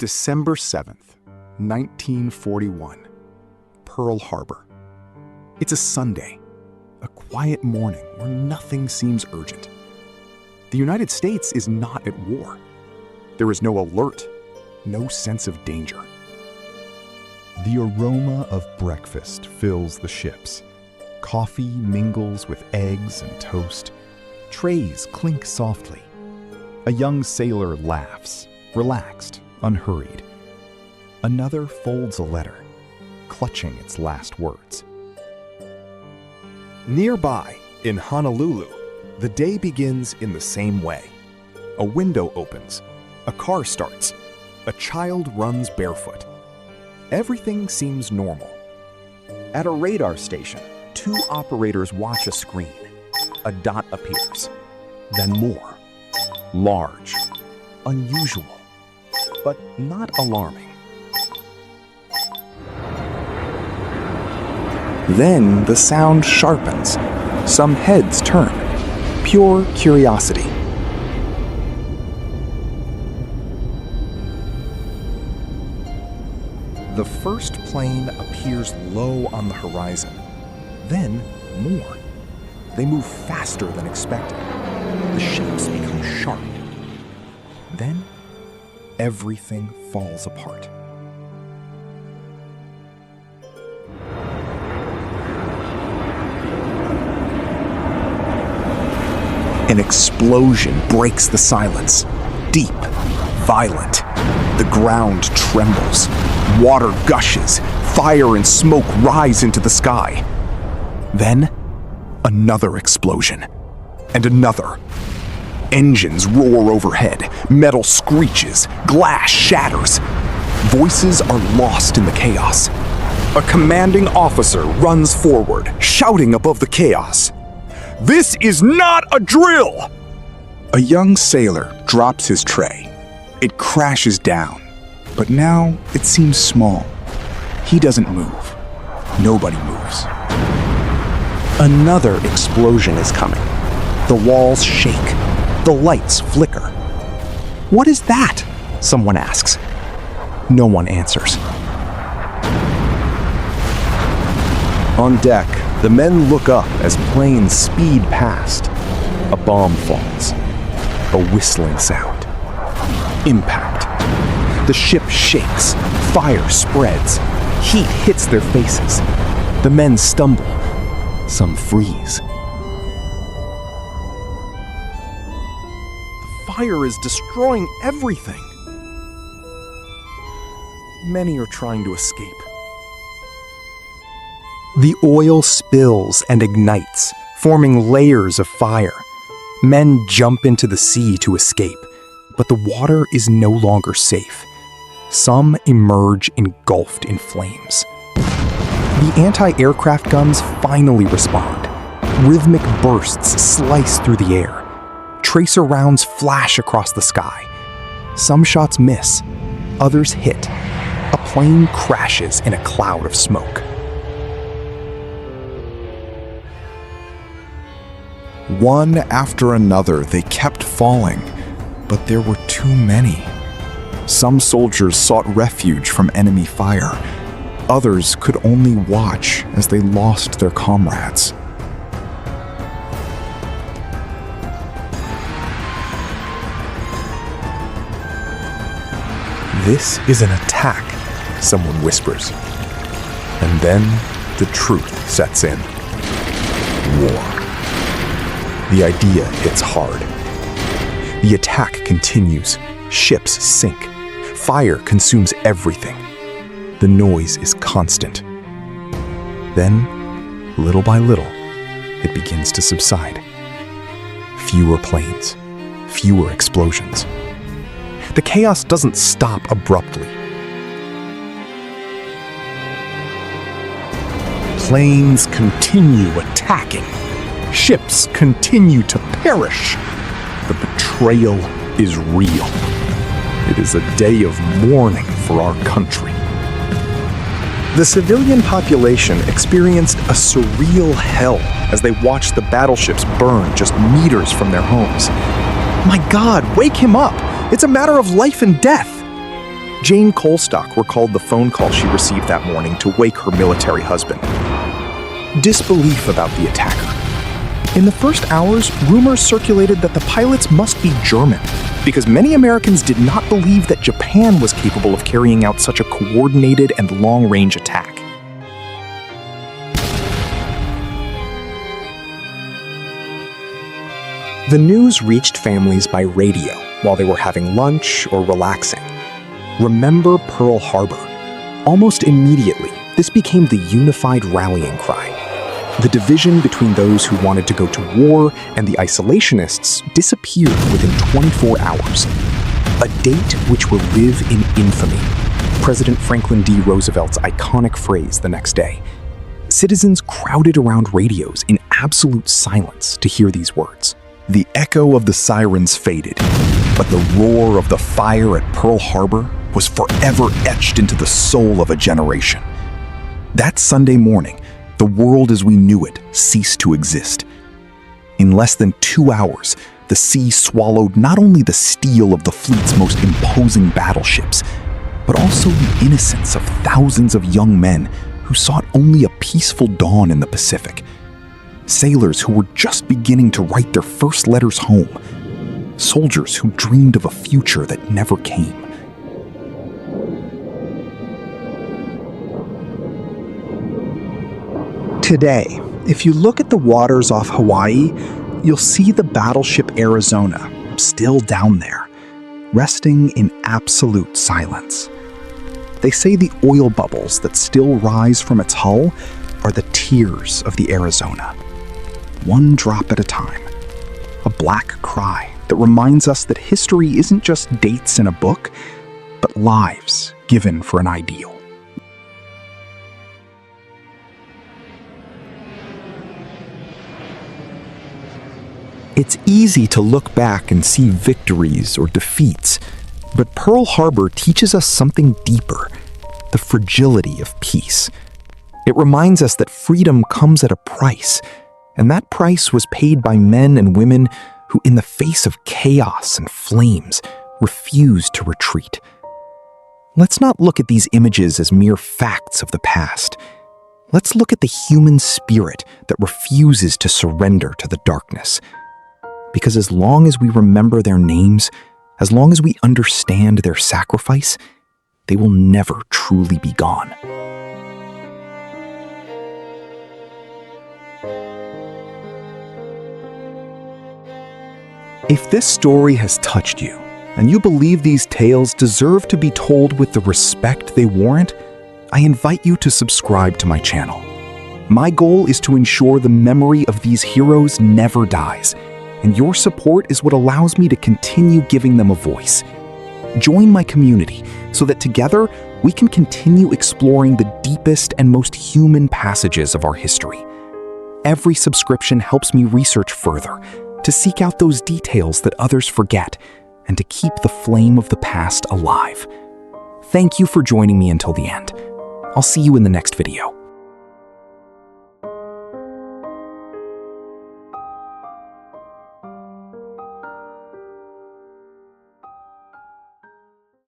December 7th, 1941, Pearl Harbor. It's a Sunday, a quiet morning where nothing seems urgent. The United States is not at war. There is no alert, no sense of danger. The aroma of breakfast fills the ships. Coffee mingles with eggs and toast. Trays clink softly. A young sailor laughs, relaxed, unhurried. Another folds a letter, clutching its last words. Nearby, in Honolulu, the day begins in the same way. A window opens, a car starts, a child runs barefoot. Everything seems normal. At a radar station, two operators watch a screen. A dot appears, then more. Large, unusual, but not alarming. Then the sound sharpens. Some heads turn. Pure curiosity. The first plane appears low on the horizon. Then more. They move faster than expected. The shapes become sharp. Then everything falls apart. An explosion breaks the silence. Deep, violent. The ground trembles. Water gushes. Fire and smoke rise into the sky. Then, another explosion. And another. Engines roar overhead. Metal screeches. Glass shatters. Voices are lost in the chaos. A commanding officer runs forward, shouting above the chaos. "This is not a drill!" A young sailor drops his tray. It crashes down, but now it seems small. He doesn't move. Nobody moves. Another explosion is coming. The walls shake. The lights flicker. "What is that?" someone asks. No one answers. On deck, the men look up as planes speed past. A bomb falls. A whistling sound. Impact. The ship shakes. Fire spreads. Heat hits their faces. The men stumble. Some freeze. The fire is destroying everything. Many are trying to escape. The oil spills and ignites, forming layers of fire. Men jump into the sea to escape, but the water is no longer safe. Some emerge engulfed in flames. The anti-aircraft guns finally respond. Rhythmic bursts slice through the air. Tracer rounds flash across the sky. Some shots miss, others hit. A plane crashes in a cloud of smoke. One after another, they kept falling, but there were too many. Some soldiers sought refuge from enemy fire. Others could only watch as they lost their comrades. "This is an attack," someone whispers. And then the truth sets in. War. The idea hits hard. The attack continues. Ships sink. Fire consumes everything. The noise is constant. Then, little by little, it begins to subside. Fewer planes. Fewer explosions. The chaos doesn't stop abruptly. Planes continue attacking. Ships continue to perish. The betrayal is real. It is a day of mourning for our country. The civilian population experienced a surreal hell as they watched the battleships burn just meters from their homes. "My God, wake him up! It's a matter of life and death!" Jane Colstock recalled the phone call she received that morning to wake her military husband. Disbelief about the attacker. In the first hours, rumors circulated that the pilots must be German, because many Americans did not believe that Japan was capable of carrying out such a coordinated and long-range attack. The news reached families by radio while they were having lunch or relaxing. Remember Pearl Harbor. Almost immediately, this became the unified rallying cry. The division between those who wanted to go to war and the isolationists disappeared within 24 hours. A date which will live in infamy. President Franklin D. Roosevelt's iconic phrase the next day. Citizens crowded around radios in absolute silence to hear these words. The echo of the sirens faded, but the roar of the fire at Pearl Harbor was forever etched into the soul of a generation. That Sunday morning, the world as we knew it ceased to exist. In less than 2 hours, the sea swallowed not only the steel of the fleet's most imposing battleships, but also the innocence of thousands of young men who sought only a peaceful dawn in the Pacific. Sailors who were just beginning to write their first letters home. Soldiers who dreamed of a future that never came. Today, if you look at the waters off Hawaii, you'll see the battleship Arizona still down there, resting in absolute silence. They say the oil bubbles that still rise from its hull are the tears of the Arizona. One drop at a time. A black cry that reminds us that history isn't just dates in a book, but lives given for an ideal. It's easy to look back and see victories or defeats, but Pearl Harbor teaches us something deeper, the fragility of peace. It reminds us that freedom comes at a price, and that price was paid by men and women who, in the face of chaos and flames, refused to retreat. Let's not look at these images as mere facts of the past. Let's look at the human spirit that refuses to surrender to the darkness. Because as long as we remember their names, as long as we understand their sacrifice, they will never truly be gone. If this story has touched you, and you believe these tales deserve to be told with the respect they warrant, I invite you to subscribe to my channel. My goal is to ensure the memory of these heroes never dies, and your support is what allows me to continue giving them a voice. Join my community so that together we can continue exploring the deepest and most human passages of our history. Every subscription helps me research further, to seek out those details that others forget, and to keep the flame of the past alive. Thank you for joining me until the end. I'll see you in the next video.